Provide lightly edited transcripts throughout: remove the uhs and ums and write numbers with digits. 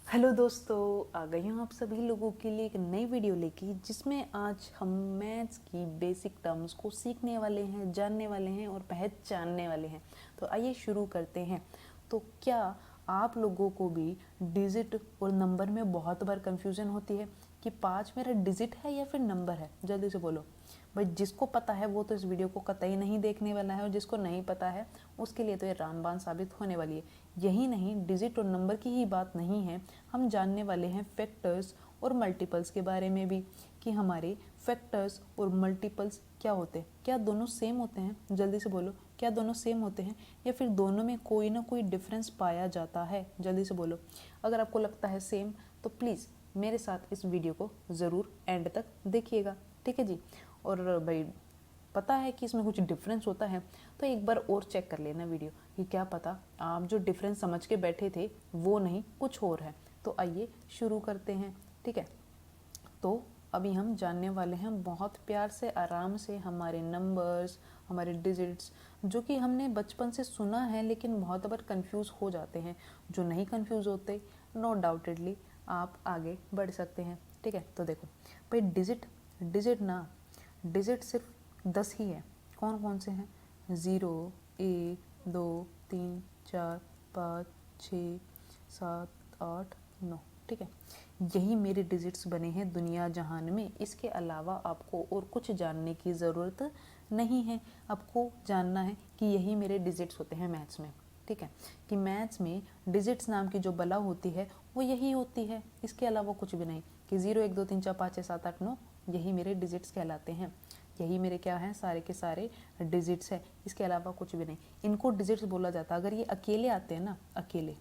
Hello दोस्तों, आ गई हूँ आप सभी लोगों के लिए एक नई वीडियो लेके, जिसमें आज हम मैथ्स की बेसिक टर्म्स को सीखने वाले हैं, जानने वाले हैं और पहचानने वाले हैं। तो आइए शुरू करते हैं। तो क्या आप लोगों को भी डिजिट और नंबर में बहुत बार कंफ्यूजन होती है कि 5 मेरा डिजिट है या फिर नंबर है? जल्दी से बोलो भाई। जिसको पता है वो तो इस वीडियो को कतई नहीं देखने वाला है, और जिसको नहीं पता है उसके लिए तो ये रामबाण साबित होने वाली है। यही नहीं, डिजिट और नंबर की ही बात नहीं है, हम जानने वाले हैं फैक्टर्स और मल्टीपल्स के बारे में भी, कि हमारे फैक्टर्स और मल्टीपल्स क्या होते हैं। क्या दोनों सेम होते हैं? जल्दी से बोलो, क्या दोनों सेम होते हैं या फिर दोनों में कोई ना कोई डिफरेंस पाया जाता है? जल्दी से बोलो। अगर आपको लगता है सेम तो प्लीज़ मेरे साथ इस वीडियो को ज़रूर एंड तक देखिएगा, ठीक है जी। और भाई पता है कि इसमें कुछ डिफरेंस होता है तो एक बार और चेक कर लेना वीडियो, कि क्या पता आप जो डिफरेंस समझ के बैठे थे वो नहीं कुछ और है। तो आइए शुरू करते हैं, ठीक है। तो अभी हम जानने वाले हैं बहुत प्यार से, आराम से, हमारे नंबर्स, हमारे डिजिट्स, जो कि हमने बचपन से सुना है लेकिन बहुत बार कंफ्यूज हो जाते हैं। जो नहीं कंफ्यूज होते, नो डाउटेडली आप आगे बढ़ सकते हैं, ठीक है। तो देखो भाई, डिजिट सिर्फ 10 ही है। कौन कौन से हैं? 0, 1, 2, 3, 4, 5, 6, 7, 8, 9, ठीक है। यही मेरे डिजिट्स बने हैं दुनिया जहान में। इसके अलावा आपको और कुछ जानने की ज़रूरत नहीं है। आपको जानना है कि यही मेरे डिजिट्स होते हैं मैथ्स में, ठीक है। कि मैथ्स में डिजिट्स नाम की जो बला होती है वो यही होती है, इसके अलावा कुछ भी नहीं। कि 0, 1, 2, 3, 4, 5, 6, 7, 8, 9 यही मेरे डिजिट्स कहलाते हैं। यही मेरे क्या हैं, सारे के सारे डिजिट्स है, इसके अलावा कुछ भी नहीं। इनको डिजिट्स बोला जाता है। अगर ये अकेले आते हैं ना, अकेले,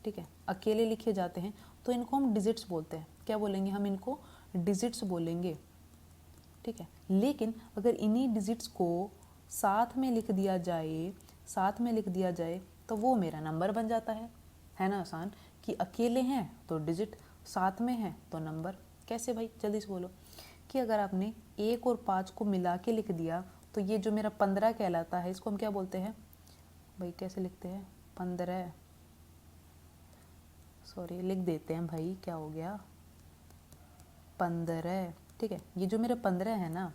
ठीक है, अकेले लिखे जाते हैं तो इनको हम डिजिट्स बोलते हैं। क्या बोलेंगे हम? इनको डिजिट्स बोलेंगे, ठीक है। लेकिन अगर इन्हीं डिजिट्स को साथ में लिख दिया जाए, साथ में लिख दिया जाए तो वो मेरा नंबर बन जाता है ना? आसान। कि अकेले हैं तो डिजिट, साथ में है तो नंबर। कैसे भाई? जल्दी से बोलो। कि अगर आपने 1 और 5 को मिला के लिख दिया तो ये जो मेरा 15 कहलाता है, इसको हम क्या बोलते हैं भाई? कैसे लिखते हैं? 15, सॉरी लिख देते हैं भाई, क्या हो गया, 15, ठीक है। ये जो मेरा 15 है ना,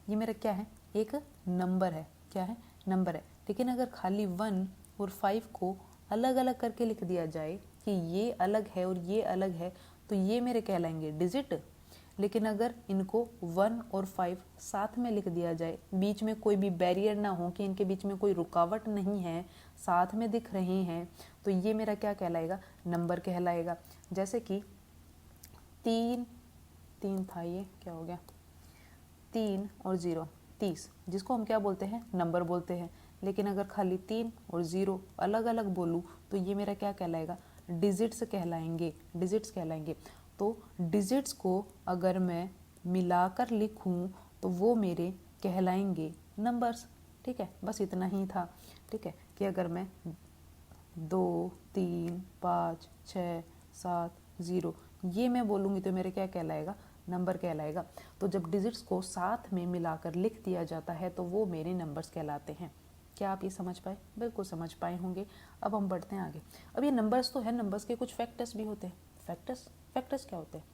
ये मेरा क्या है? एक नंबर है। क्या है? नंबर है। लेकिन अगर खाली 1 और 5 को अलग अलग करके लिख दिया जाए कि ये अलग है और ये अलग है, तो ये मेरे कहलाएंगे डिजिट। लेकिन अगर इनको 1 और 5 साथ में लिख दिया जाए, बीच में कोई भी बैरियर ना हो, कि इनके बीच में कोई रुकावट नहीं है, साथ में दिख रहे हैं, तो ये मेरा क्या कहलाएगा? नंबर कहलाएगा। जैसे कि 3 3 था, ये क्या हो गया, 3 और 0, 30, जिसको हम क्या बोलते हैं? नंबर बोलते हैं। लेकिन अगर खाली 3 और 0 अलग अलग बोलूँ तो ये मेरा क्या कहलाएगा? डिजिट्स कहलाएंगे, डिजिट्स कहलाएंगे। तो डिजिट्स को अगर मैं मिलाकर लिखूं तो वो मेरे कहलाएंगे नंबर्स, ठीक है। बस इतना ही था, ठीक है। कि अगर मैं 2, 3, 5, 6, 7, 0 ये मैं बोलूँगी तो मेरे क्या कहलाएगा? नंबर कहलाएगा। तो जब डिजिट्स को साथ में मिलाकर लिख दिया जाता है तो वो मेरे नंबर्स कहलाते हैं। क्या आप ये समझ पाए? बिल्कुल समझ पाए होंगे। अब हम बढ़ते हैं आगे। अब ये नंबर्स तो है, नंबर्स के कुछ फैक्टर्स भी होते हैं। फैक्टर्स क्या होते हैं?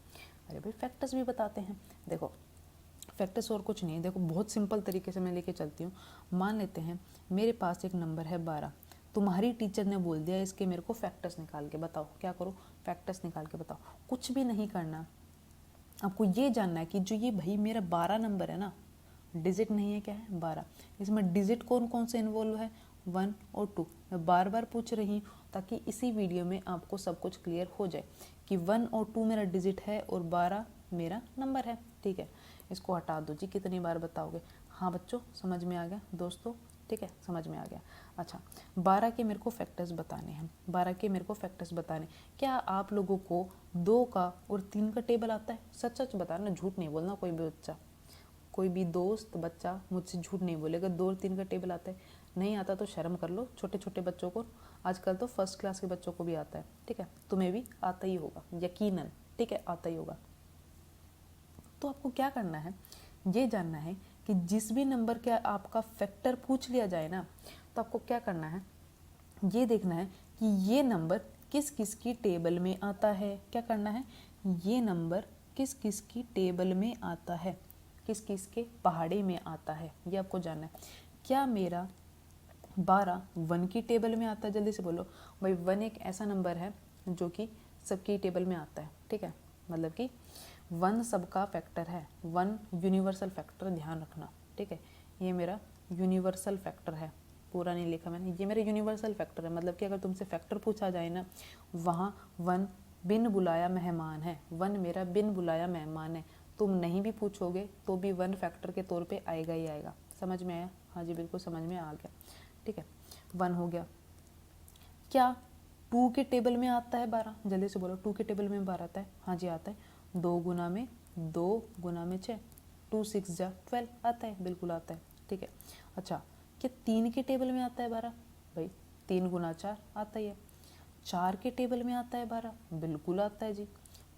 अरे भाई, फैक्टर्स भी बताते हैं। देखो, फैक्टर्स और कुछ नहीं, देखो बहुत सिंपल तरीके से मैं लेके चलती हूँ। मान लेते हैं मेरे पास एक नंबर है 12। तुम्हारी टीचर ने बोल दिया इसके मेरे को फैक्टर्स निकाल के बताओ। क्या करो? फैक्टर्स निकाल के बताओ। कुछ भी नहीं करना, आपको ये जानना है कि जो ये भाई मेरा 12 नंबर है ना, डिजिट नहीं है, क्या है? 12। इसमें डिजिट कौन कौन से इन्वॉल्व है? 1 और 2। मैं बार बार पूछ रही हूँ ताकि इसी वीडियो में आपको सब कुछ क्लियर हो जाए कि 1 और 2 मेरा डिजिट है और 12 मेरा नंबर है, ठीक है। इसको हटा दो जी, कितनी बार बताओगे? हाँ बच्चों, समझ में आ गया दोस्तों, ठीक है, समझ में आ गया। अच्छा, 12 के मेरे को फैक्टर्स बताने हैं, 12 के मेरे को फैक्टर्स बताने। क्या आप लोगों को 2 का और 3 का टेबल आता है? सच सच बताना, झूठ नहीं बोलना। कोई भी बच्चा, कोई भी दोस्त बच्चा मुझसे झूठ नहीं बोलेगा। 2 और 3 का टेबल आता है? नहीं आता तो शर्म कर लो। छोटे छोटे बच्चों को, आजकल तो फर्स्ट क्लास के बच्चों को भी आता है, ठीक है। तुम्हें भी आता ही होगा यकीनन, ठीक है, आता ही होगा। तो आपको क्या करना है, ये जानना है कि जिस भी नंबर का आपका फैक्टर पूछ लिया जाए ना, तो आपको क्या करना है, ये देखना है कि ये नंबर किस किस की टेबल में आता है। क्या करना है, ये नंबर किस किस की टेबल में आता है, किस किस के पहाड़े में आता है, ये आपको जानना है। क्या मेरा 12 1 की टेबल में आता है, जल्दी से बोलो भाई। 1 एक ऐसा नंबर है जो कि सबकी टेबल में आता है, ठीक है, मतलब कि 1 सबका फैक्टर है, 1 यूनिवर्सल फैक्टर, ध्यान रखना, ठीक है। ये मेरा यूनिवर्सल फैक्टर है, पूरा नहीं लिखा मैंने, ये मेरा यूनिवर्सल फैक्टर है। मतलब कि अगर तुमसे फैक्टर पूछा जाए ना, वहाँ 1 बिन बुलाया मेहमान है, 1 मेरा बिन बुलाया मेहमान है। तुम नहीं भी पूछोगे तो भी 1 फैक्टर के तौर पे आएगा ही आएगा। समझ में आया? हाँ जी बिल्कुल समझ में आ गया, ठीक है। 1 हो गया। क्या 2 के टेबल में आता है 12, जल्दी से बोलो। 2 के टेबल में 12 आता है, हाँ जी आता है। 2 गुना में 6, 2 6 जा 12 आता है, बिल्कुल आता है, ठीक है। अच्छा, क्या 3 के टेबल में आता है 12? भाई 3 गुना 4 आता ही है। 4 के टेबल में आता है 12? बिल्कुल आता है जी।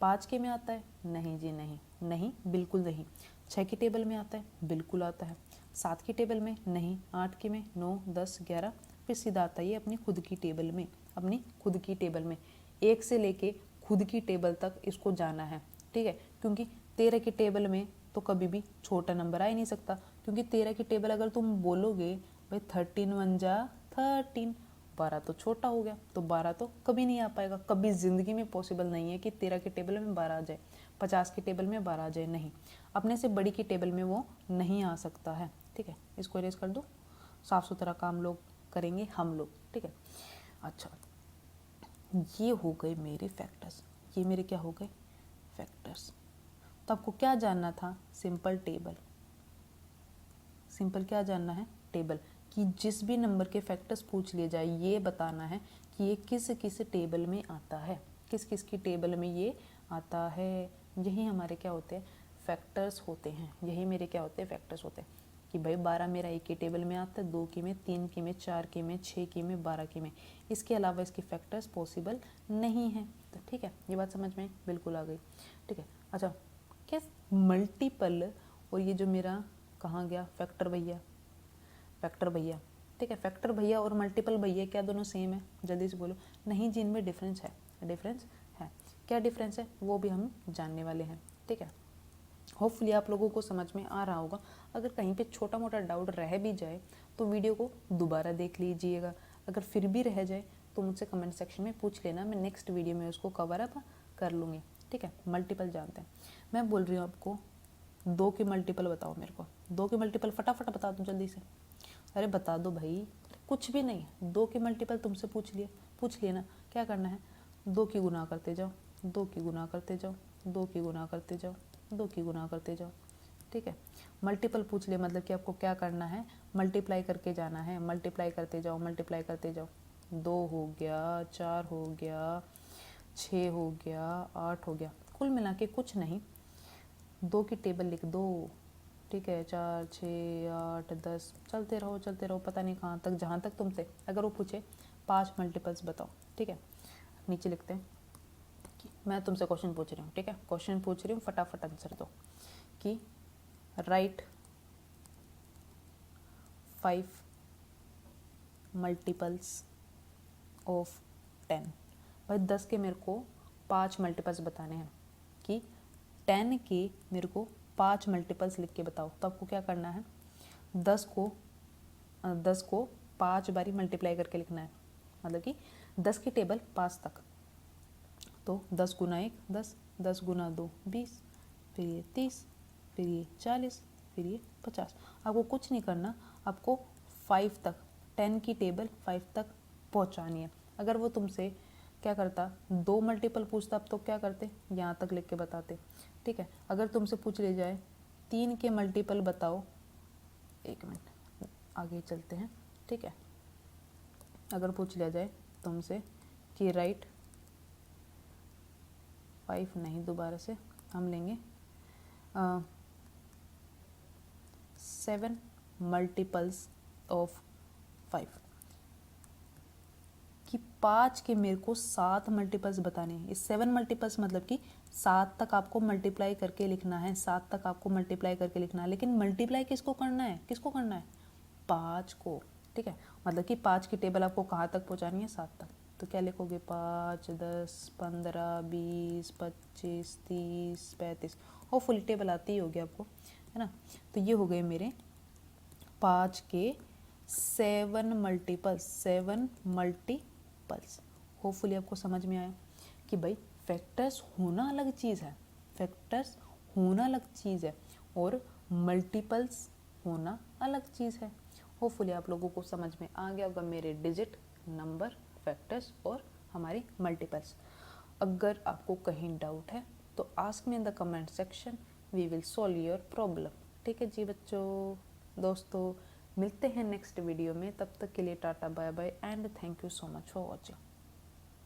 5 के में आता है? नहीं जी नहीं, नहीं बिल्कुल नहीं। 6 के टेबल में आता है? बिल्कुल आता है। 7 के टेबल में? नहीं। 8 के में? 9 10 11, फिर सीधा आता है अपनी खुद की टेबल में, अपनी खुद की टेबल में। 1 से लेके खुद की टेबल तक इसको जाना है, ठीक है, क्योंकि 13 की टेबल में तो कभी भी छोटा नंबर आ ही नहीं सकता, क्योंकि 13 की टेबल अगर तुम बोलोगे भाई 13 1 जा 13, 12 तो छोटा हो गया, तो 12 तो कभी नहीं आ पाएगा, कभी ज़िंदगी में पॉसिबल नहीं है कि 13 के टेबल में 12 आ जाए, 50 के टेबल में 12 आ जाए, नहीं, अपने से बड़ी की टेबल में वो नहीं आ सकता है, ठीक है। इसको इरेज कर दो, साफ़ सुथरा काम लोग करेंगे हम लोग, ठीक है। अच्छा, ये हो गए मेरे फैक्टर्स, ये मेरे क्या हो गए फैक्टर्स। तो आपको क्या जानना था, सिंपल टेबल, सिंपल क्या जानना है, टेबल, कि जिस भी नंबर के फैक्टर्स पूछ लिए जाए ये बताना है कि ये किस किस टेबल में आता है, किस किस की टेबल में ये आता है। यही हमारे क्या होते हैं, फैक्टर्स होते हैं, यही मेरे क्या होते हैं, फैक्टर्स होते हैं। कि भाई 12 मेरा 1 के टेबल में आता है, 2 के में, 3 के में, 4 के में, 6 के में, 12 के में, इसके अलावा इसके फैक्टर्स पॉसिबल नहीं है। तो ठीक है, ये बात समझ में बिल्कुल आ गई, ठीक है। अच्छा, क्या मल्टीपल और ये जो मेरा कहाँ गया फैक्टर भैया, फैक्टर भैया, ठीक है, फैक्टर भैया और मल्टीपल भैया क्या दोनों सेम है, जल्दी से बोलो। नहीं जी, इनमें डिफरेंस है, डिफरेंस है। क्या डिफरेंस है वो भी हम जानने वाले हैं, ठीक है। होपफुली आप लोगों को समझ में आ रहा होगा। अगर कहीं पे छोटा मोटा डाउट रह भी जाए तो वीडियो को दोबारा देख लीजिएगा, अगर फिर भी रह जाए तो मुझसे कमेंट सेक्शन में पूछ लेना, मैं नेक्स्ट वीडियो में उसको कवर अप कर लूँगी, ठीक है। मल्टीपल जानते हैं, मैं बोल रही हूँ आपको 2 के मल्टीपल बताओ मेरे को, 2 के मल्टीपल फटाफट बता दूँ जल्दी से। अरे बता दो भाई, कुछ भी नहीं, 2 के मल्टीपल तुमसे पूछ लिए ना, क्या करना है, 2 की गुना करते जाओ, 2 की गुना करते जाओ, 2 की गुना करते जाओ, 2 की गुना करते जाओ, ठीक है। मल्टीपल पूछ लिए मतलब कि आपको क्या करना है, मल्टीप्लाई करके जाना है, मल्टीप्लाई करते जाओ, मल्टीप्लाई करते जाओ। 2 हो गया, 4 हो गया, 6 हो गया, 8 हो गया, कुल मिला के कुछ नहीं, 2 की टेबल लिख दो, ठीक है। 4 6 8 10, चलते रहो, पता नहीं कहाँ तक, जहाँ तक तुमसे अगर वो पूछे 5 मल्टीपल्स बताओ, ठीक है। नीचे लिखते हैं कि मैं तुमसे क्वेश्चन पूछ रही हूँ, ठीक है, क्वेश्चन पूछ रही हूँ, फटाफट आंसर दो कि राइट 5 मल्टीपल्स ऑफ 10। भाई 10 के मेरे को 5 मल्टीपल्स बताने हैं, कि 10 के मेरे को 5 मल्टीपल्स लिख के बताओ। तो आपको क्या करना है, 10 को 5 बारी मल्टीप्लाई करके लिखना है, मतलब कि 10 की टेबल 5 तक, तो 10 गुना 1 10, 10 गुना 2 20, फिर ये 30, फिर ये 40, फिर ये 50। आपको कुछ नहीं करना, आपको 5 तक, 10 की टेबल 5 तक पहुंचानी है। अगर वो तुमसे क्या करता, 2 मल्टीपल पूछता, अब तो क्या करते, यहाँ तक लिख के बताते, ठीक है। अगर तुमसे पूछ ले जाए 3 के मल्टीपल बताओ, 1 मिनट आगे चलते हैं, ठीक है। अगर पूछ लिया जाए तुमसे कि राइट 5 नहीं, दोबारा से हम लेंगे 7 मल्टीपल्स ऑफ 5, कि 5 के मेरे को 7 मल्टीपल्स बताने हैं। इस 7 मल्टीपल्स मतलब कि 7 तक आपको मल्टीप्लाई करके लिखना है, 7 तक आपको मल्टीप्लाई करके लिखना है। लेकिन मल्टीप्लाई किसको करना है, 5 को, ठीक है। मतलब कि 5 की टेबल आपको कहाँ तक पहुँचानी है, 7 तक, तो क्या लिखोगे 5, 10, 15, 20, 25, 30, 35। होपफुली टेबल आती ही होगी आपको, है ना। तो ये हो गए मेरे 5 के 7 मल्टीपल्स। होपफुली आपको समझ में आया कि भाई फैक्टर्स होना अलग चीज़ है, फैक्टर्स होना अलग चीज़ है और मल्टीपल्स होना अलग चीज़ है। होपफुली आप लोगों को समझ में आ गया होगा मेरे डिजिट, नंबर, फैक्टर्स और हमारे मल्टीपल्स। अगर आपको कहीं डाउट है तो ask me in the comment section, we will solve your problem. ठीक है जी बच्चों, दोस्तों मिलते हैं नेक्स्ट वीडियो में, तब तक के लिए tata bye bye and thank you so much for watching.